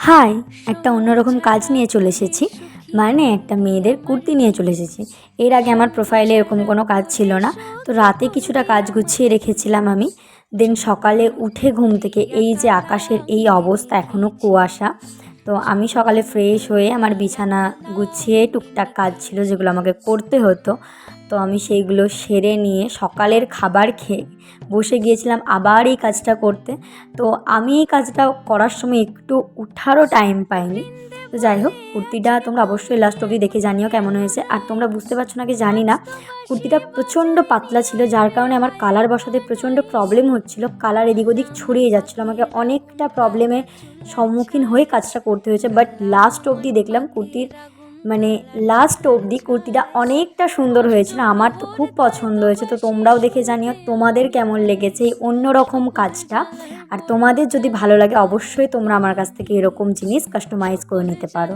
High, একটা অন্যরকম কাজ নিয়ে চলে এসেছি। মানে একটা মেয়েদের কুর্তি নিয়ে চলে এসেছি। এর আগে আমার প্রোফাইলে এরকম কোনো কাজ ছিল না। তো রাতে কিছুটা কাজ গুছিয়ে রেখেছিলাম আমি। দেন সকালে উঠে ঘুম থেকে এই যে আকাশের এই অবস্থা, এখনও কুয়াশা। তো আমি সকালে ফ্রেশ হয়ে আমার বিছানা গুছিয়ে টুকটাক কাজ ছিল যেগুলো আমাকে করতে হতো। তো আমি সেইগুলো সেরে নিয়ে সকালের খাবার খেয়ে বসে গিয়েছিলাম আবার এই কাজটা করতে। তো আমি এই কাজটা করার সময় একটু উঠারও টাইম পাইনি। তো যাই হোক, কুর্তিটা তোমরা অবশ্যই লাস্ট অবধি দেখে জানিও কেমন হয়েছে। আর তোমরা বুঝতে পারছো নাকি জানি না, কুর্তিটা প্রচণ্ড পাতলা ছিল, যার কারণে আমার কালার বসাতে প্রচণ্ড প্রবলেম হচ্ছিল। কালার এদিক ওদিক ছড়িয়ে যাচ্ছিলো, আমাকে অনেকটা প্রবলেমের সম্মুখীন হয়ে কাজটা করতে হয়েছে। বাট লাস্ট অবধি দেখলাম লাস্ট অবধি কুর্তিটা অনেকটা সুন্দর হয়েছিল। আমার তো খুব পছন্দ হয়েছে। তো তোমরাও দেখে জানিও তোমাদের কেমন লেগেছে এই অন্যরকম কাজটা। আর তোমাদের যদি ভালো লাগে অবশ্যই তোমরা আমার কাছ থেকে এরকম জিনিস কাস্টমাইজ করে নিতে পারো।